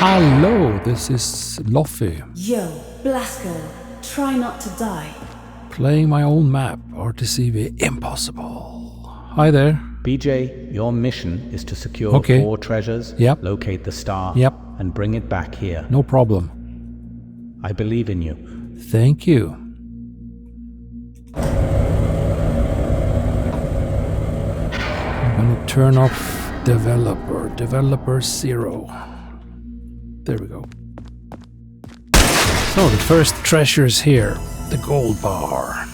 Hello, this is Loffy. Yo, Blazko, try not to die. Playing my own map, RTCW Impossible. Hi there. BJ, your mission is to secure 4 treasures, locate the star, and bring it back here. No problem. I believe in you. Thank you. I'm gonna turn off developer 0. There we go. So the first treasure is here, the gold bar.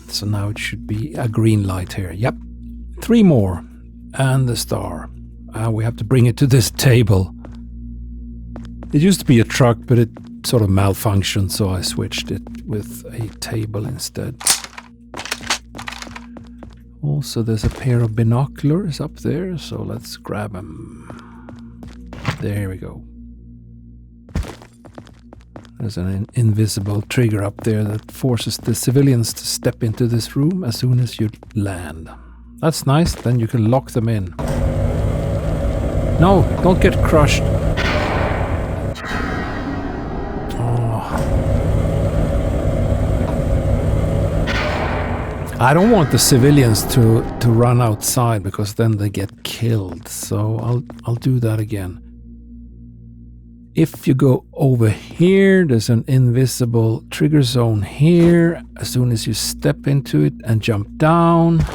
So now it should be a green light here. Yep. 3 more and the star. We have to bring it to this table. It used to be a truck, but it sort of malfunctioned, so I switched it with a table instead. Also, there's a pair of binoculars up there, so let's grab them. There we go. There's an invisible trigger up there that forces the civilians to step into this room as soon as you land. That's nice, then you can lock them in. No, don't get crushed. I don't want the civilians to run outside because then they get killed. So I'll do that again. If you go over here, there's an invisible trigger zone here. As soon as you step into it and jump down,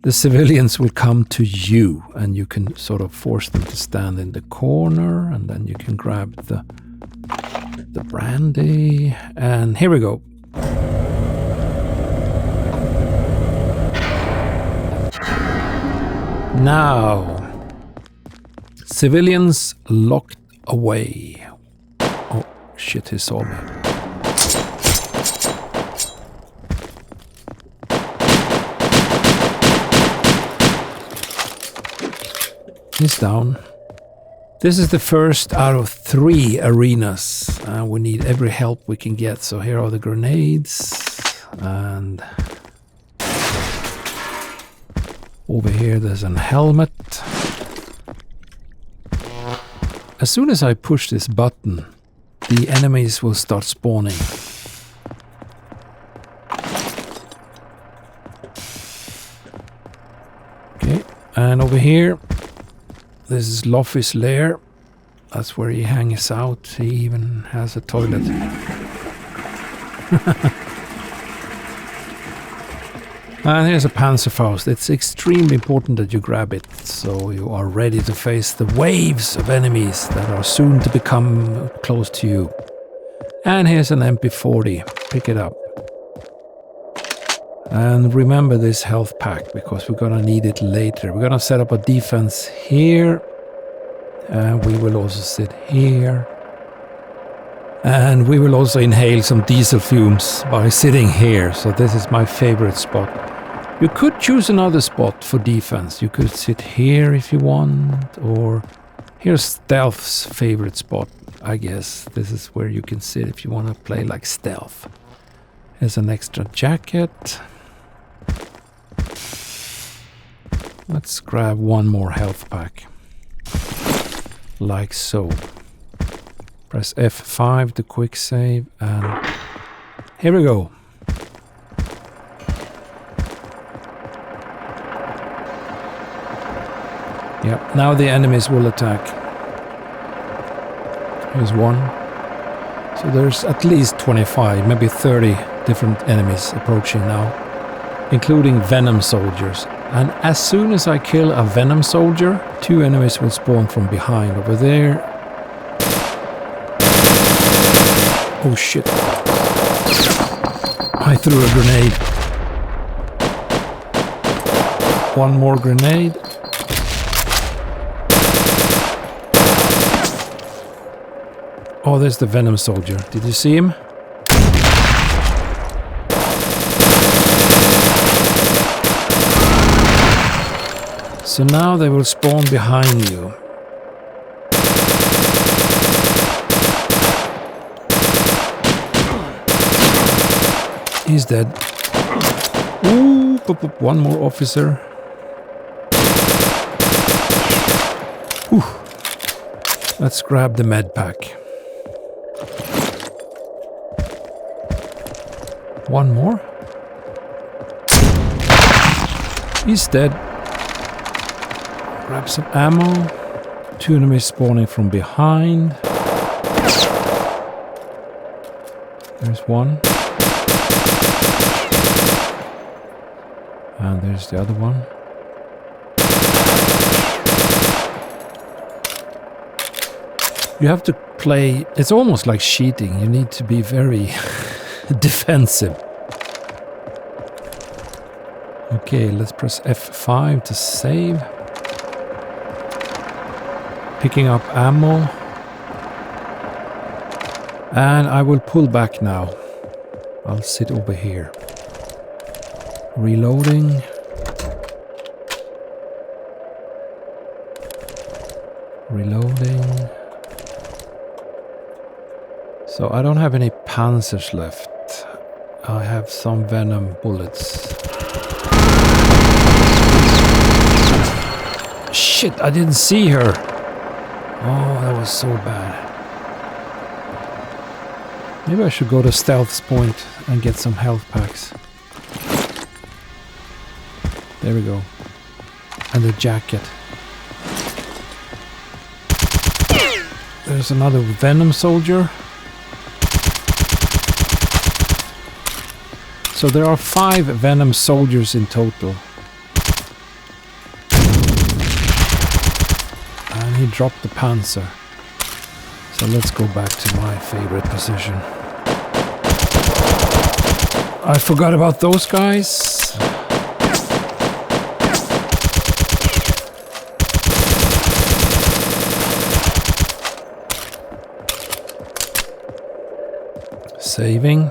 the civilians will come to you and you can sort of force them to stand in the corner, and then you can grab the brandy. And here we go. Now, civilians locked away. Oh shit, he saw me. He's down. This is the first out of 3 arenas. We need every help we can get. So here are the grenades. And over here there's a helmet. As soon as I push this button, the enemies will start spawning. Okay, and over here, this is Loffy's lair. That's where he hangs out. He even has a toilet. And here's a Panzerfaust. It's extremely important that you grab it, so you are ready to face the waves of enemies that are soon to become close to you. And here's an MP40. Pick it up. And remember this health pack, because we're gonna need it later. We're gonna set up a defense here. And we will also sit here. And we will also inhale some diesel fumes by sitting here. So this is my favorite spot. You could choose another spot for defense. You could sit here if you want, or here's Stealth's favorite spot, I guess. This is where you can sit if you want to play like Stealth. Here's an extra jacket. Let's grab 1 more health pack. Like so. Press F5 to quick save, and here we go. Yep, now the enemies will attack. Here's 1. So there's at least 25, maybe 30 different enemies approaching now, including Venom soldiers. And as soon as I kill a Venom soldier, 2 enemies will spawn from behind over there. Oh shit. I threw a grenade. 1 more grenade. Oh, there's the Venom soldier. Did you see him? So now they will spawn behind you. He's dead. Ooh, 1 more officer. Ooh. Let's grab the med pack. One more. He's dead. Grab some ammo. 2 enemies spawning from behind. There's one. And there's the other one. You have to play, it's almost like cheating. You need to be very defensive. Okay, let's press F5 to save. Picking up ammo. And I will pull back now. I'll sit over here. Reloading. Reloading. So I don't have any panzers left. I have some Venom bullets. Shit, I didn't see her. Oh, that was so bad. Maybe I should go to Stealth's point and get some health packs. There we go. And the jacket. There's another Venom soldier. So there are 5 Venom soldiers in total. And he dropped the Panzer. So let's go back to my favorite position. I forgot about those guys. Saving.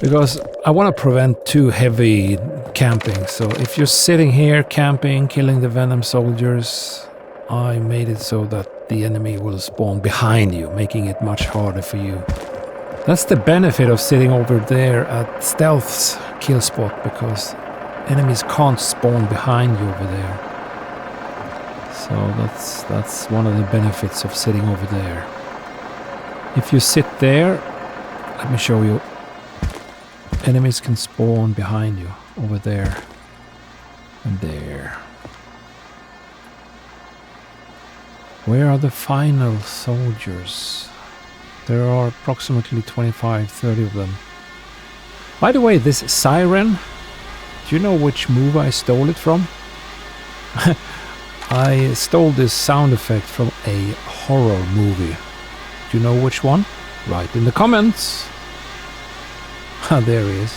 Because I want to prevent too heavy camping. So if you're sitting here camping, killing the Venom soldiers, I made it so that the enemy will spawn behind you, making it much harder for you. That's the benefit of sitting over there at Stealth's kill spot, because enemies can't spawn behind you over there. So that's one of the benefits of sitting over there. If you sit there, let me show you. Enemies can spawn behind you over there and there. Where are the final soldiers? There are approximately 25-30 of them. By the way, this siren, do you know which movie I stole it from? I stole this sound effect from a horror movie. Do you know which one? Write in the comments. Ah, there he is.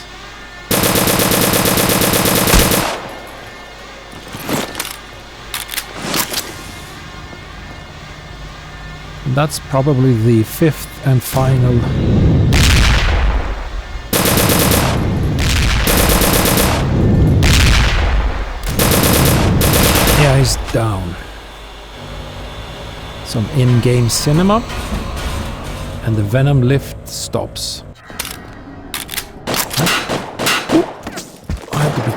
And that's probably the 5th and final. Yeah, he's down. Some in-game cinema. And the Venom lift stops. I have to be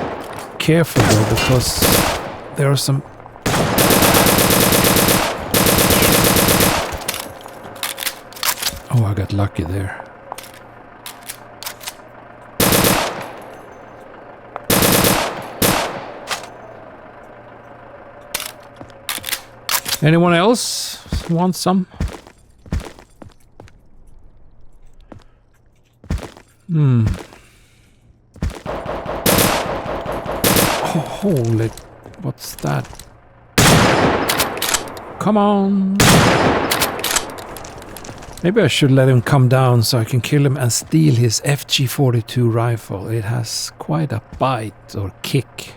careful though, because there are some... Oh, I got lucky there. Anyone else want some? Oh, holy, what's that? Come on. Maybe I should let him come down so I can kill him and steal his FG-42 rifle. It has quite a bite or kick.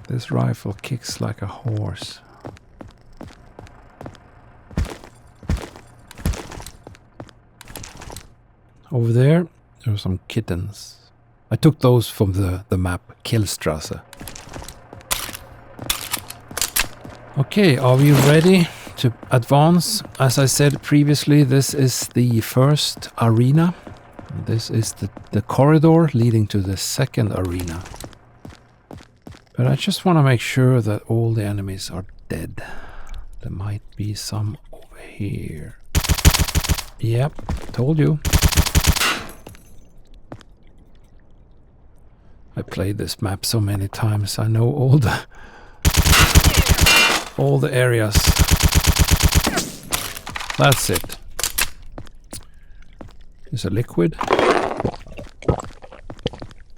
This rifle kicks like a horse. Over there are some kittens. I took those from the map Killstrasse. Okay, are we ready to advance? As I said previously, this is the first arena. This is the corridor leading to the second arena. But I just want to make sure that all the enemies are dead. There might be some over here. Yep, told you. I played this map so many times, I know all the areas. That's it. There's a liquid.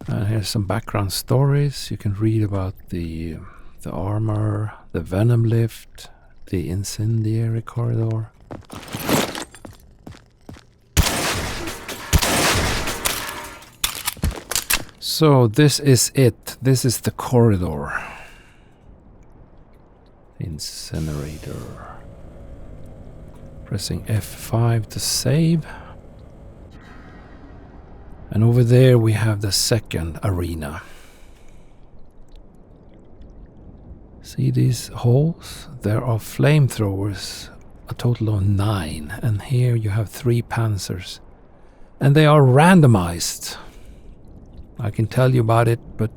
And here's some background stories. You can read about the armor, the Venom lift, the incendiary corridor. So this is it. This is the corridor. Incinerator. Pressing F5 to save. And over there we have the second arena. See these holes? There are flamethrowers, a total of 9. And here you have 3 panzers. And they are randomized. I can tell you about it, but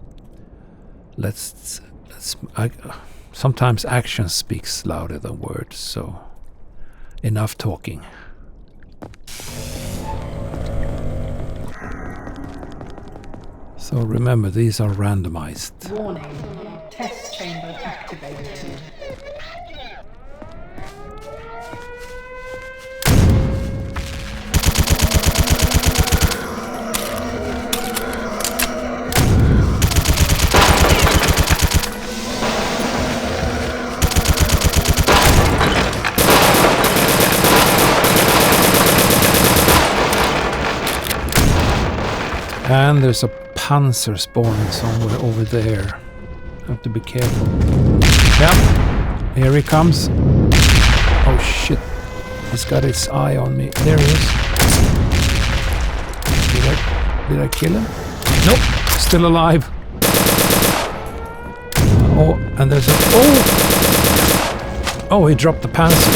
sometimes action speaks louder than words, so enough talking. So remember, these are randomized. Warning, test chamber activated. And there's a panzer spawning somewhere over there. Have to be careful. Yeah, here he comes. Oh shit, he's got his eye on me. There he is. Did I kill him? Nope, still alive. Oh, and there's a... Oh, he dropped the panzer.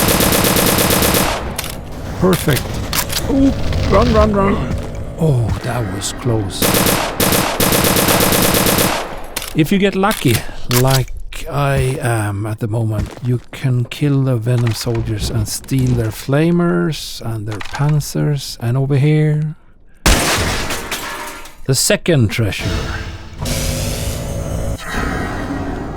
Perfect. Oh, run. Oh, that was close. If you get lucky, like I am at the moment, you can kill the Venom soldiers and steal their flamers and their panzers. And over here, the second treasure.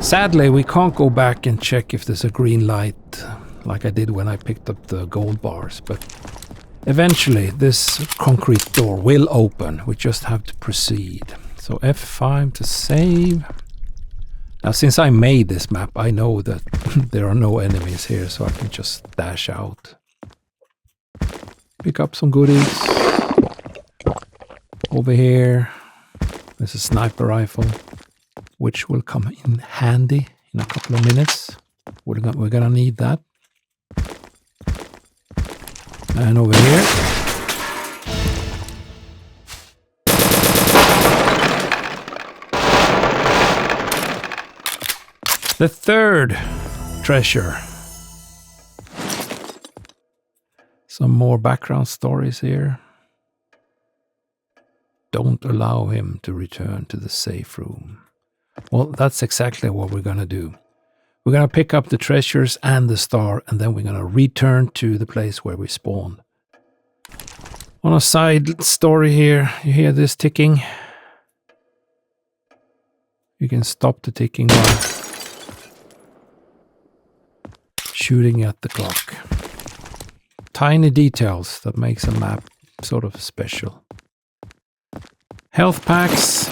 Sadly, we can't go back and check if there's a green light like I did when I picked up the gold bars, but eventually this concrete door will open. We just have to proceed. So F5 to save. Now since I made this map, I know that there are no enemies here, so I can just dash out. Pick up some goodies. Over here, there's a sniper rifle, which will come in handy in a couple of minutes. We're gonna need that. And over here, the third treasure. Some more background stories here. Don't allow him to return to the safe room. Well, that's exactly what we're gonna do. We're going to pick up the treasures and the star, and then we're going to return to the place where we spawned. On a side story here, you hear this ticking. You can stop the ticking by shooting at the clock. Tiny details that makes a map sort of special. Health packs.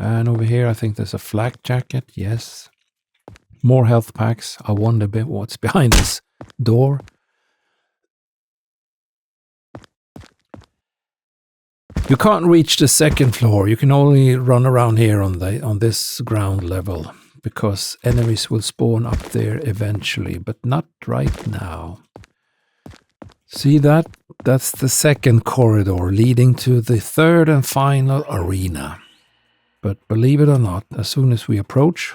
And over here, I think there's a flak jacket. Yes. More health packs. I wonder a bit what's behind this door. You can't reach the second floor. You can only run around here on this ground level, because enemies will spawn up there eventually, but not right now. See that? That's the second corridor leading to the third and final arena. But believe it or not, as soon as we approach,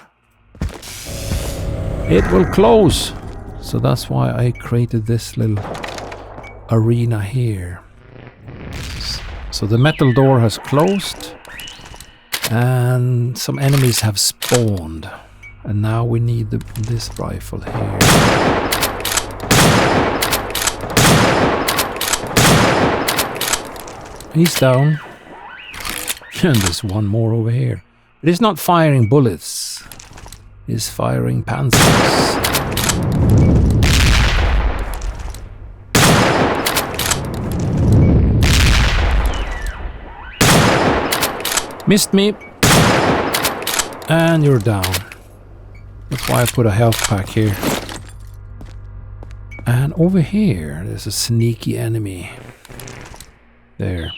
It will close. So that's why I created this little arena here. So the metal door has closed and some enemies have spawned. And now we need this rifle here. He's down. And there's one more over here. It is not firing bullets. It's firing panzers. Missed me. And you're down. That's why I put a health pack here. And over here, there's a sneaky enemy. There.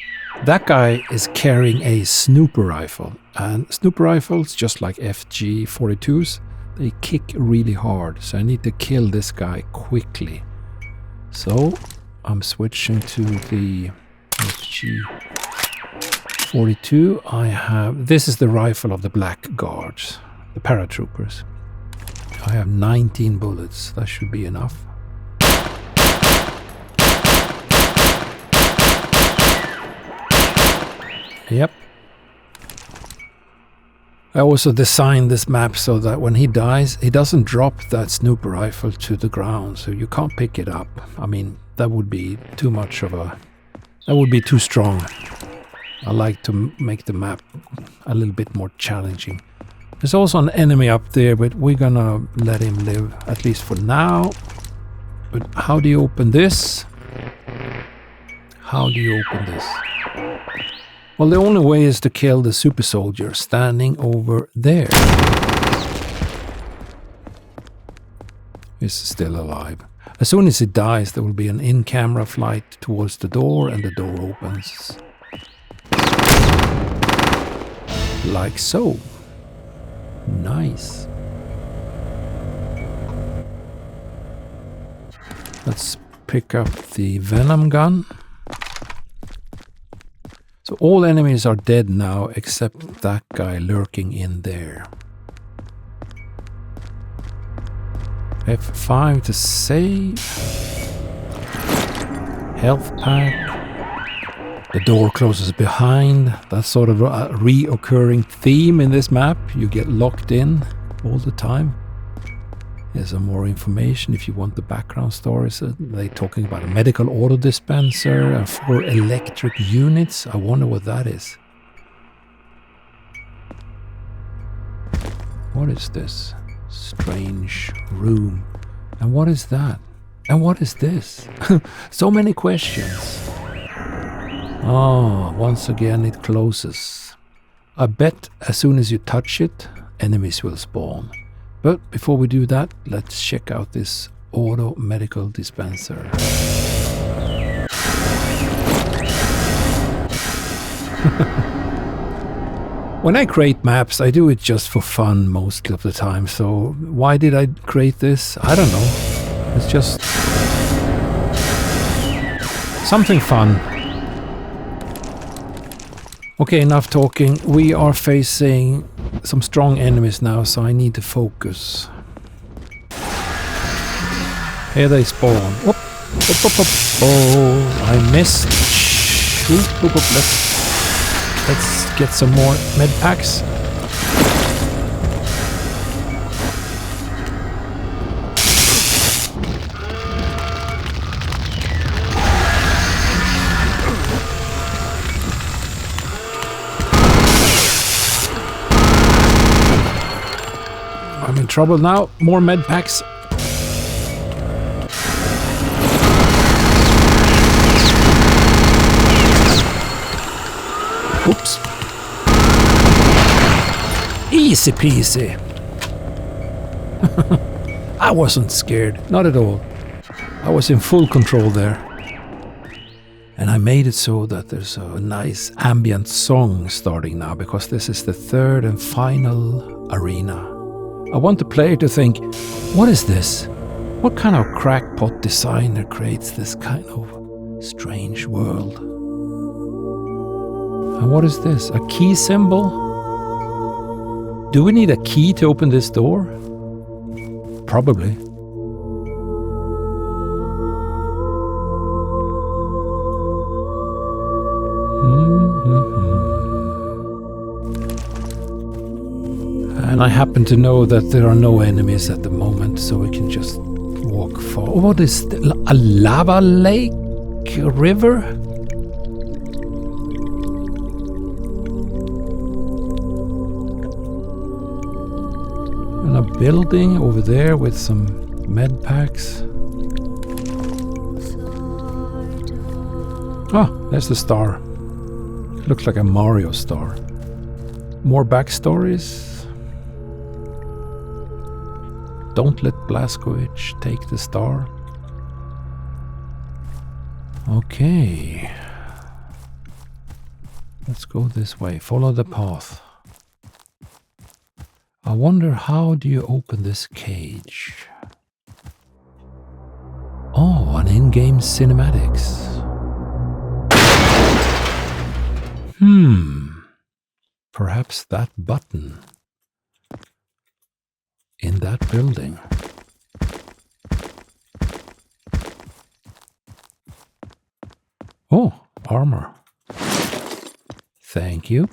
That guy is carrying a snooper rifle. And snooper rifles, just like FG-42s, they kick really hard. So I need to kill this guy quickly. So I'm switching to the FG-42. This is the rifle of the Black Guards, the paratroopers. I have 19 bullets. That should be enough. Yep. I also designed this map so that when he dies, he doesn't drop that snooper rifle to the ground, so you can't pick it up. I mean, that would be too much of a... That would be too strong. I like to make the map a little bit more challenging. There's also an enemy up there, but we're gonna let him live, at least for now. But how do you open this? How do you open this? Well, the only way is to kill the super soldier standing over there. He's still alive. As soon as he dies, there will be an in-camera flight towards the door and the door opens. Like so. Nice. Let's pick up the Venom gun. So all enemies are dead now except that guy lurking in there. F5 to save. Health pack. The door closes behind. That's sort of a reoccurring theme in this map. You get locked in all the time. Here's some more information if you want the background stories. They're talking about a medical auto dispenser and 4 electric units. I wonder what that is. What is this? Strange room. And what is that? And what is this? So many questions. Oh, once again it closes. I bet as soon as you touch it, enemies will spawn. But before we do that, let's check out this auto medical dispenser. When I create maps, I do it just for fun most of the time. So why did I create this? I don't know. It's just something fun. Okay, enough talking. We are facing some strong enemies now, so I need to focus. Here they spawn. Whoop, whoop, whoop, whoop. Oh, I missed. Whoop, whoop, whoop. Let's get some more med packs. I'm in trouble now. More med packs. Oops. Easy peasy. I wasn't scared. Not at all. I was in full control there. And I made it so that there's a nice ambient song starting now, because this is the third and final arena. I want the player to think, what is this? What kind of crackpot designer creates this kind of strange world? And what is this? A key symbol? Do we need a key to open this door? Probably. And I happen to know that there are no enemies at the moment, so we can just walk forward. What is a lava lake? A river? And a building over there with some med packs. Oh, there's the star. Looks like a Mario star. More backstories. Don't let Blazkowicz take the star. Okay. Let's go this way. Follow the path. I wonder, how do you open this cage? Oh, an in-game cinematics. Perhaps that button in that building. Oh, armor. Thank you.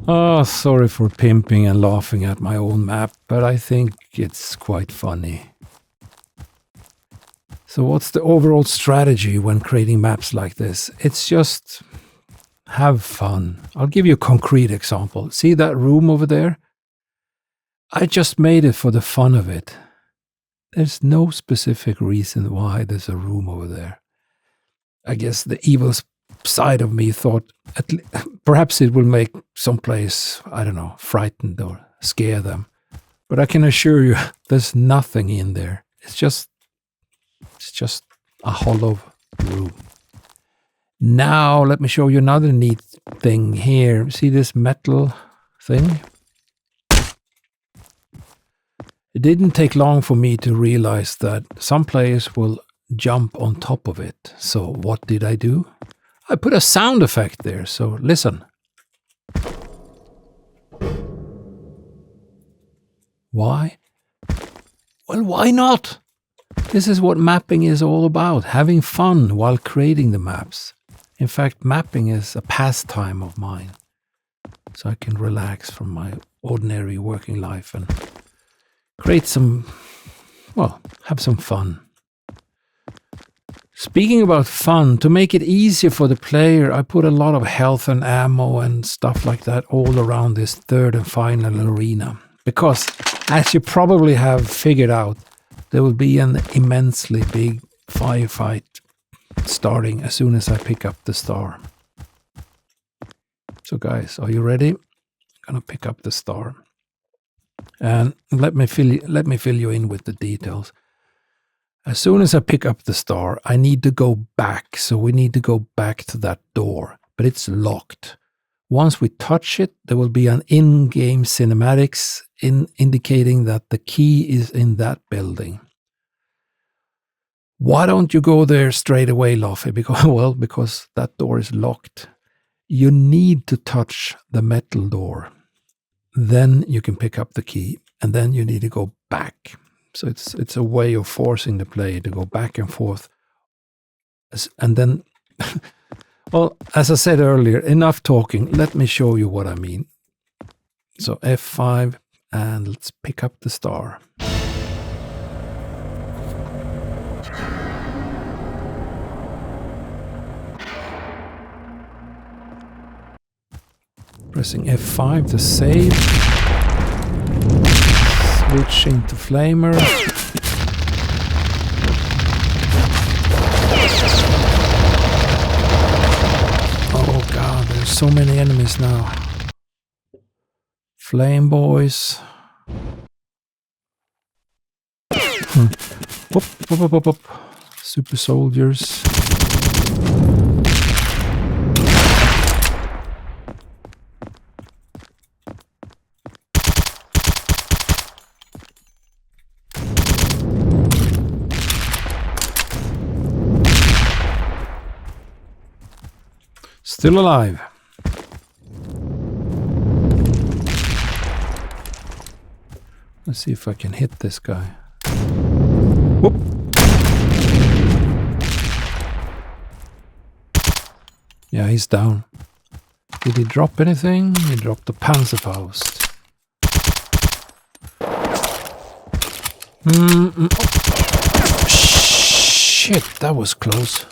Oh, sorry for pimping and laughing at my own map, but I think it's quite funny. So what's the overall strategy when creating maps like this? It's just have fun. I'll give you a concrete example. See that room over there? I just made it for the fun of it. There's no specific reason why there's a room over there. I guess the evil side of me thought perhaps it will make some place, I don't know, frightened or scare them. But I can assure you there's nothing in there. It's just a hollow room. Now let me show you another neat thing here. See this metal thing? It didn't take long for me to realize that some players will jump on top of it. So what did I do? I put a sound effect there, so listen. Why? Well, why not? This is what mapping is all about, having fun while creating the maps. In fact, mapping is a pastime of mine, so I can relax from my ordinary working life and create some, well, have some fun. Speaking about fun, to make it easier for the player, I put a lot of health and ammo and stuff like that all around this third and final arena. Because, as you probably have figured out, there will be an immensely big firefight starting as soon as I pick up the star. So guys, are you ready? I'm gonna pick up the star. And let me fill you in with the details. As soon as I pick up the star, I need to go back. So we need to go back to that door, but it's locked. Once we touch it, there will be an in-game cinematics indicating that the key is in that building. Why don't you go there straight away, Loffy? Because that door is locked. You need to touch the metal door. Then you can pick up the key, and then you need to go back. So it's a way of forcing the player to go back and forth. And then, well, as I said earlier, enough talking. Let me show you what I mean. So F5, and let's pick up the star. Pressing F5 to save. Switching to flamer. Oh god, there's so many enemies now. Flame boys. Whoop. Super soldiers. Still alive. Let's see if I can hit this guy. Whoop. Yeah, he's down. Did he drop anything? He dropped the Panzerfaust. Shit, that was close.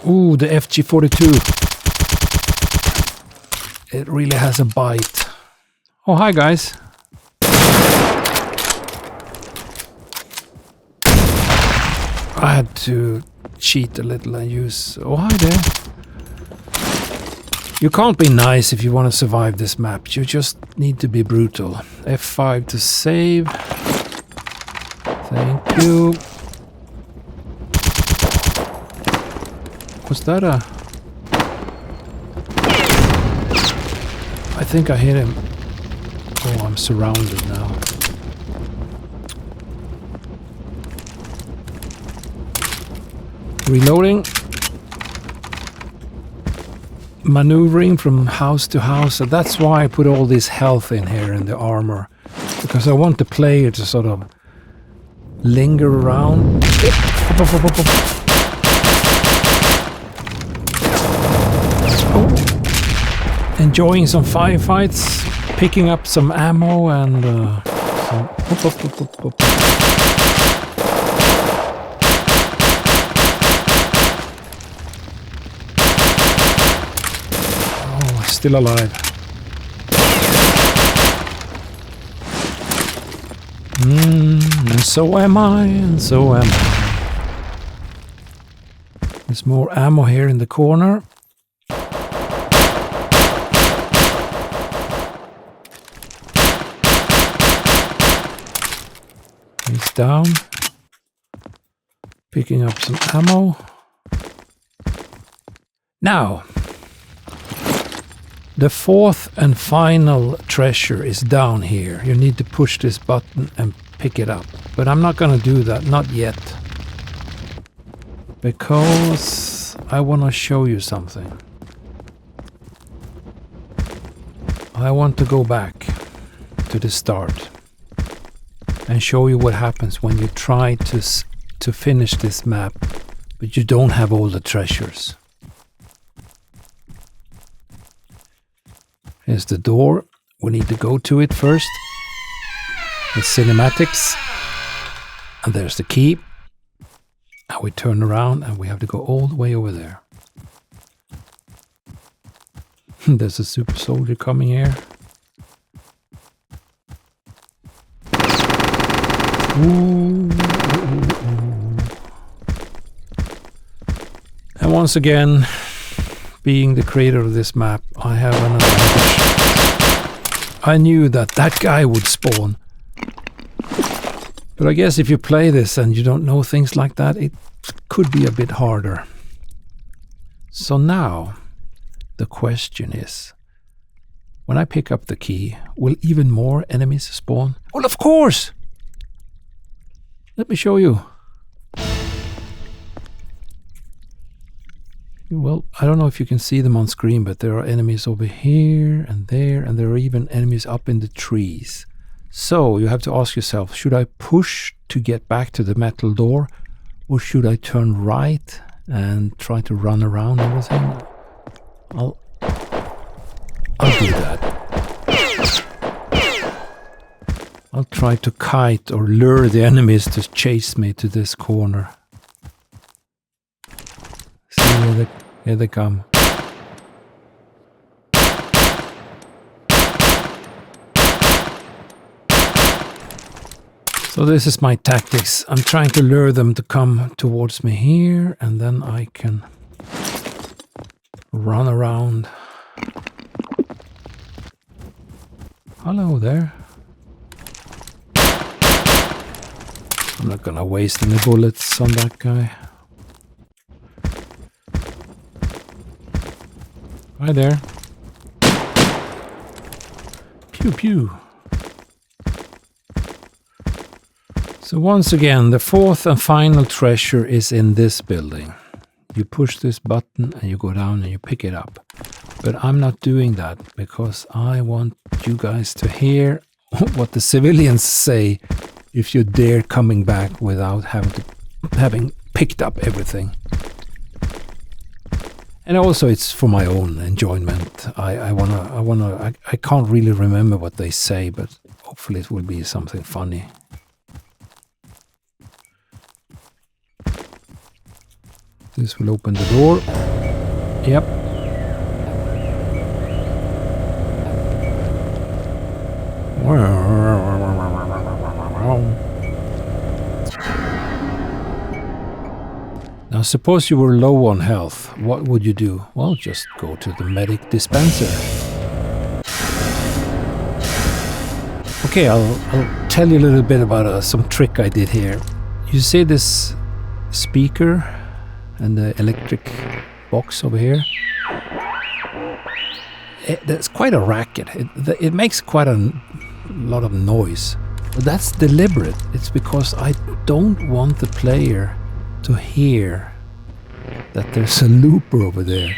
Ooh, the FG-42. It really has a bite. Oh, hi guys. I had to cheat a little and use... Oh, hi there. You can't be nice if you want to survive this map. You just need to be brutal. F5 to save. Thank you. Was that a... I think I hit him. Oh, I'm surrounded now. Reloading. Maneuvering from house to house. So that's why I put all this health in here in the armor. Because I want the player to sort of linger around. Enjoying some firefights, picking up some ammo and some... Oh, still alive. And so am I, and so am I. There's more ammo here in the corner. He's down. Picking up some ammo. Now, the fourth and final treasure is down here. You need to push this button and pick it up. But I'm not going to do that, not yet. Because I want to show you something. I want to go back to the start and show you what happens when you try to finish this map, but you don't have all the treasures. Here's the door. We need to go to it first. The cinematics. And there's the key. Now we turn around and we have to go all the way over there. There's a super soldier coming here. Ooh. And once again, being the creator of this map, I have an advantage. I knew that that guy would spawn. But I guess if you play this and you don't know things like that, it could be a bit harder. So now, the question is, when I pick up the key, will even more enemies spawn? Well, of course! Let me show you. Well, I don't know if you can see them on screen, but there are enemies over here and there are even enemies up in the trees. So you have to ask yourself, should I push to get back to the metal door, or should I turn right and try to run around everything? I'll do that. I'll try to kite or lure the enemies to chase me to this corner. See, here they come. So this is my tactics. I'm trying to lure them to come towards me here, and then I can run around. Hello there. I'm not gonna waste any bullets on that guy. Hi there. Pew pew. So once again, the fourth and final treasure is in this building. You push this button and you go down and you pick it up. But I'm not doing that because I want you guys to hear what the civilians say if you dare coming back without having picked up everything. And also it's for my own enjoyment. I can't really remember what they say, but hopefully it will be something funny. This will open the door. Yep. Now suppose you were low on health. What would you do? Well, just go to the medic dispenser. Okay, I'll tell you a little bit about some trick I did here. You see this speaker and the electric box over here? There's quite a racket. It makes quite a lot of noise. But that's deliberate. It's because I don't want the player to hear that there's a looper over there.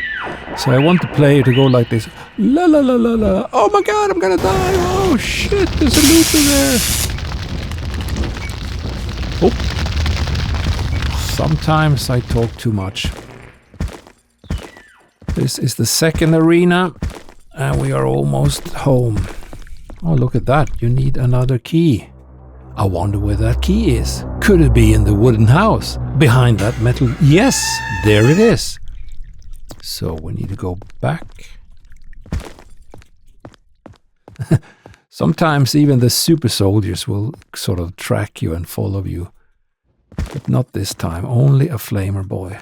So I want the player to go like this. La la la la la. Oh my god, I'm gonna die. Oh shit, there's a looper there. Oh. Sometimes I talk too much. This is the second arena and we are almost home. Oh, look at that. You need another key. I wonder where that key is. Could it be in the wooden house? Behind that metal? Yes, there it is. So we need to go back. Sometimes even the super soldiers will sort of track you and follow you. But not this time, only a flamer boy.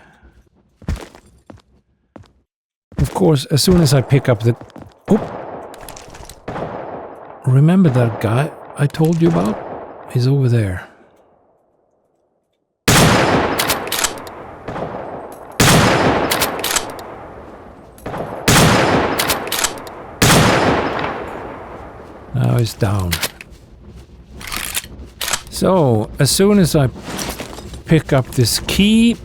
Of course, as soon as I pick up the... Oop! Remember that guy I told you about? He's over there. Now he's down. So, as soon as I pick up this key,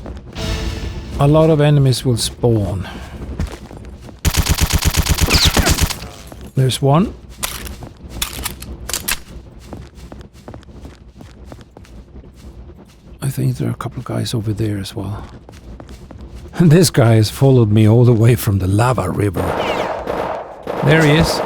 a lot of enemies will spawn. There's one. I think there are a couple of guys over there as well. And this guy has followed me all the way from the lava river. There he is.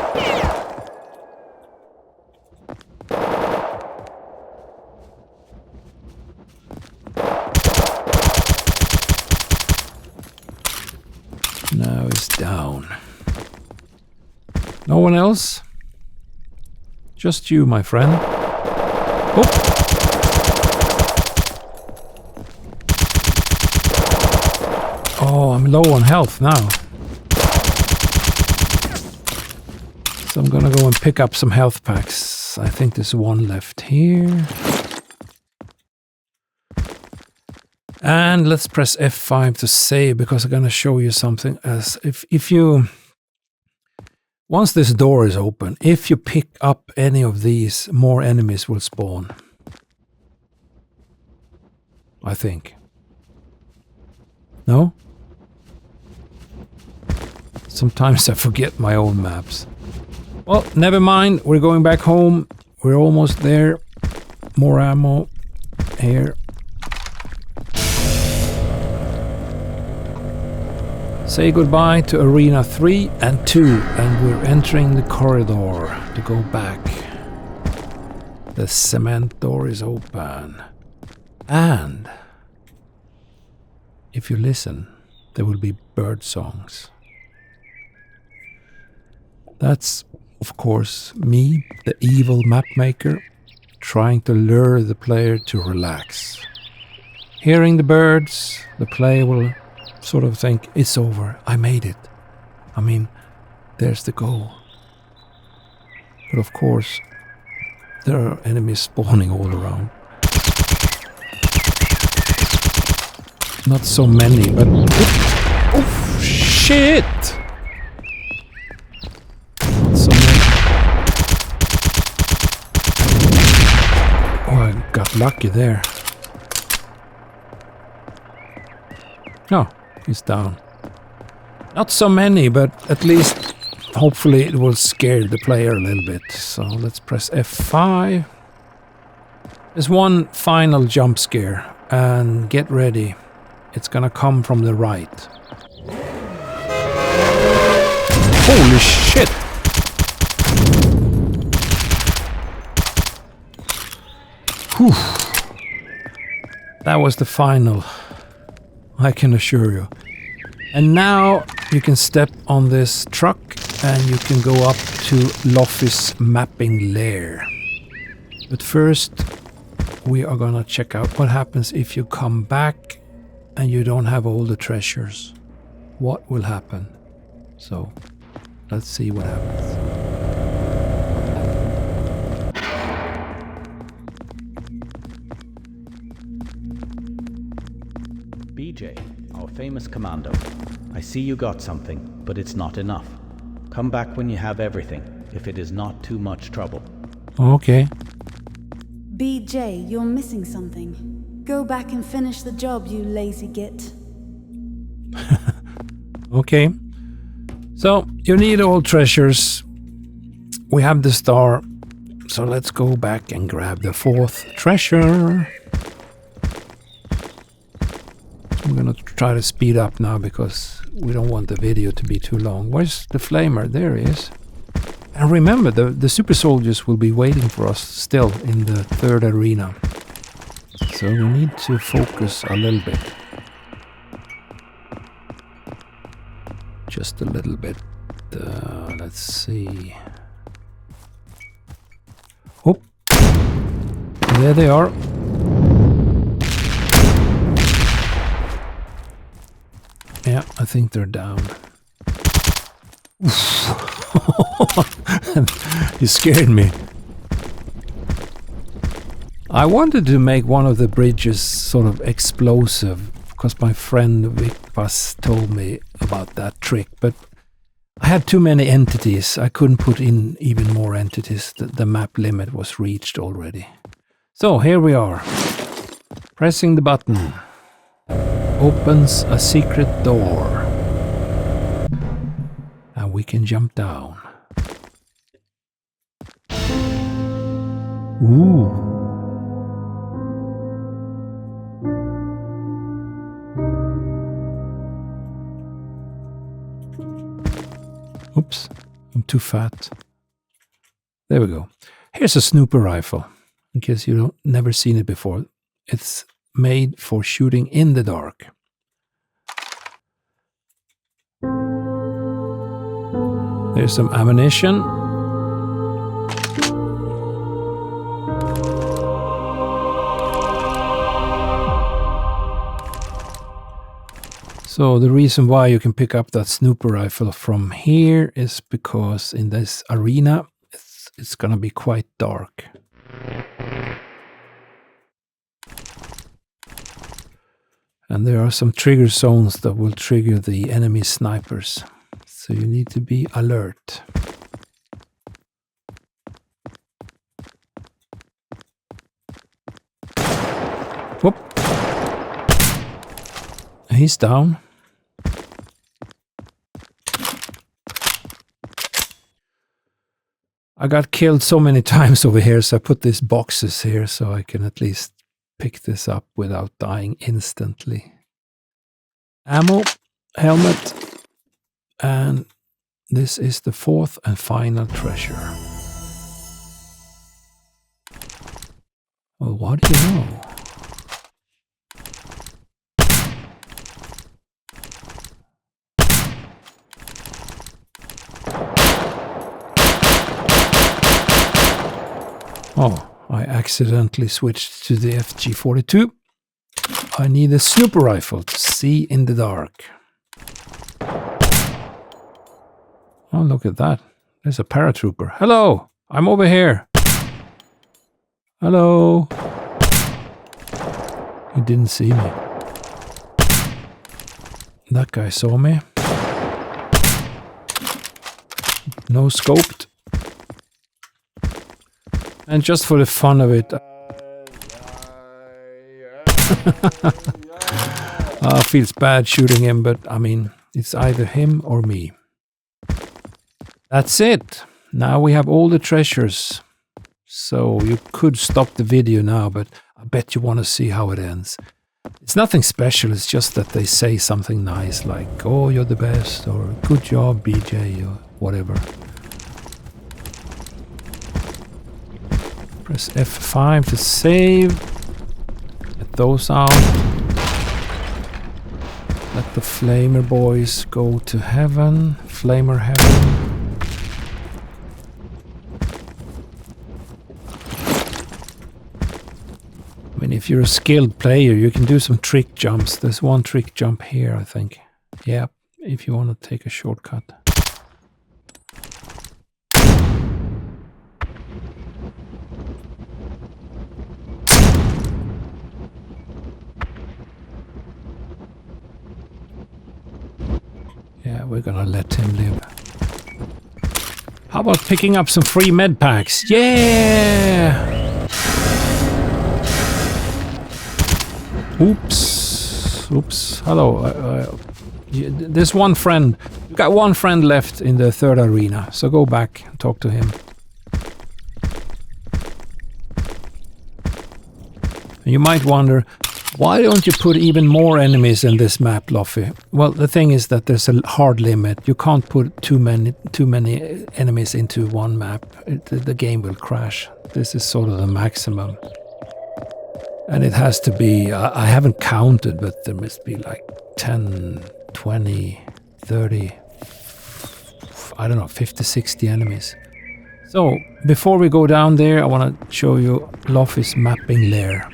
Now he's down. No one else? Just you, my friend. Oh! Oh, I'm low on health now. So I'm gonna go and pick up some health packs. I think there's one left here. And let's press F5 to save, because I'm gonna show you something. As if you... Once this door is open, if you pick up any of these, more enemies will spawn. I think. No? Sometimes I forget my own maps. Well, never mind. We're going back home. We're almost there. More ammo here. Say goodbye to Arena 3 and 2, and we're entering the corridor to go back. The cement door is open. And if you listen, there will be bird songs. That's, of course, me, the evil map maker, trying to lure the player to relax. Hearing the birds, the player will sort of think, it's over, I made it. I mean, there's the goal. But of course, there are enemies spawning all around. Not so many, but... Oh, shit! Not so many. Oh, I got lucky there. Oh, he's down. Not so many, but at least hopefully it will scare the player a little bit. So let's press F5. There's one final jump scare, and get ready. It's gonna come from the right. Holy shit! Whew. That was the final, I can assure you. And now you can step on this truck and you can go up to Loffy's mapping lair. But first, we are gonna check out what happens if you come back and you don't have all the treasures. What will happen? So, let's see what happens. BJ, our famous commando. I see you got something, but it's not enough. Come back when you have everything, if it is not too much trouble. Okay. BJ, you're missing something. Go back and finish the job, you lazy git. Okay. So, you need all treasures. We have the star. So let's go back and grab the 4th treasure. I'm gonna try to speed up now because we don't want the video to be too long. Where's the flamer? There he is. And remember, the super soldiers will be waiting for us still in the 3rd arena. So we need to focus a little bit. Just a little bit. Let's see. Oh, there they are. Yeah, I think they're down. You scared me. I wanted to make one of the bridges sort of explosive because my friend Vikas told me about that trick, but I had too many entities. I couldn't put in even more entities. The map limit was reached already. So here we are. Pressing the button opens a secret door. And we can jump down. Ooh. Oops, I'm too fat. There we go. Here's a snooper rifle, in case you've never seen it before. It's made for shooting in the dark. There's some ammunition. So the reason why you can pick up that snooper rifle from here is because in this arena it's gonna be quite dark. And there are some trigger zones that will trigger the enemy snipers. So you need to be alert. Whoop. He's down. I got killed so many times over here, so I put these boxes here so I can at least pick this up without dying instantly. Ammo, helmet, and this is the 4th and final treasure. Well, what do you know? Oh, I accidentally switched to the FG42. I need a snooper rifle to see in the dark. Oh, look at that. There's a paratrooper. Hello, I'm over here. Hello. He didn't see me. That guy saw me. No scoped. And just for the fun of it, Feels bad shooting him, but I mean, it's either him or me. That's it. Now we have all the treasures. So you could stop the video now, but I bet you want to see how it ends. It's nothing special, it's just that they say something nice like, oh, you're the best, or good job, BJ, or whatever. Press F5 to save. Get those out. Let the Flamer boys go to heaven. Flamer heaven. I mean, if you're a skilled player, you can do some trick jumps. There's one trick jump here, I think. Yeah, if you want to take a shortcut. Yeah, we're gonna let him live. How about picking up some free med packs? Yeah! Oops. Hello. There's one friend. You got one friend left in the third arena, so go back and talk to him. And you might wonder, why don't you put even more enemies in this map, Loffy? Well, the thing is that there's a hard limit. You can't put too many enemies into one map. The game will crash. This is sort of the maximum. And it has to be, I haven't counted, but there must be like 10, 20, 30, I don't know, 50, 60 enemies. So, before we go down there, I want to show you Loffy's mapping lair.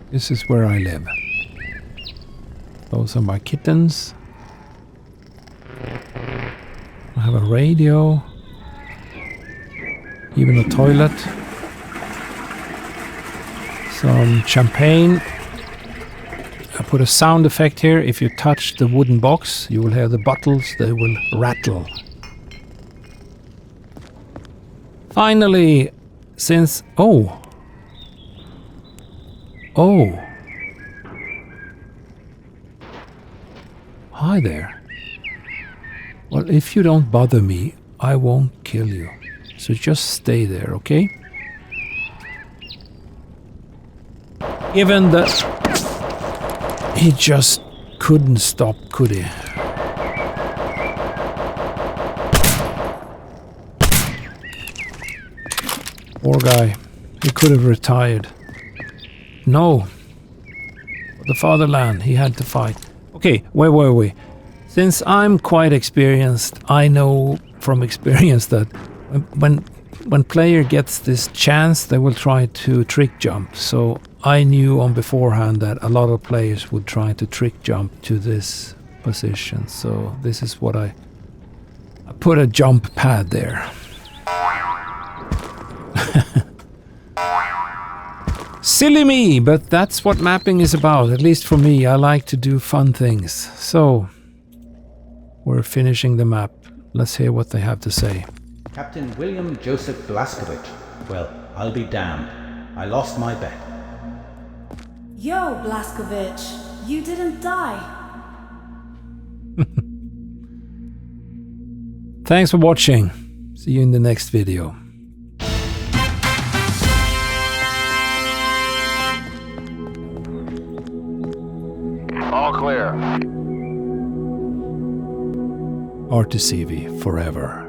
This is where I live. Those are my kittens. I have a radio. Even a toilet. Some champagne. I put a sound effect here. If you touch the wooden box, you will hear the bottles. They will rattle. Finally, since... Oh! Hi there. Well, if you don't bother me, I won't kill you. So just stay there, okay? Given that he just couldn't stop, could he? Poor guy. He could have retired. No. The fatherland, he had to fight. Okay, where were we? Since I'm quite experienced, I know from experience that when player gets this chance, they will try to trick jump. So I knew on beforehand that a lot of players would try to trick jump to this position. So this is what I put a jump pad there. Silly me, but that's what mapping is about. At least for me, I like to do fun things. So we're finishing the map. Let's hear what they have to say. Captain William Joseph Blazkowicz. Well, I'll be damned. I lost my bet. Yo, Blazkowicz, you didn't die. Thanks for watching. See you in the next video. All clear. RTCW forever.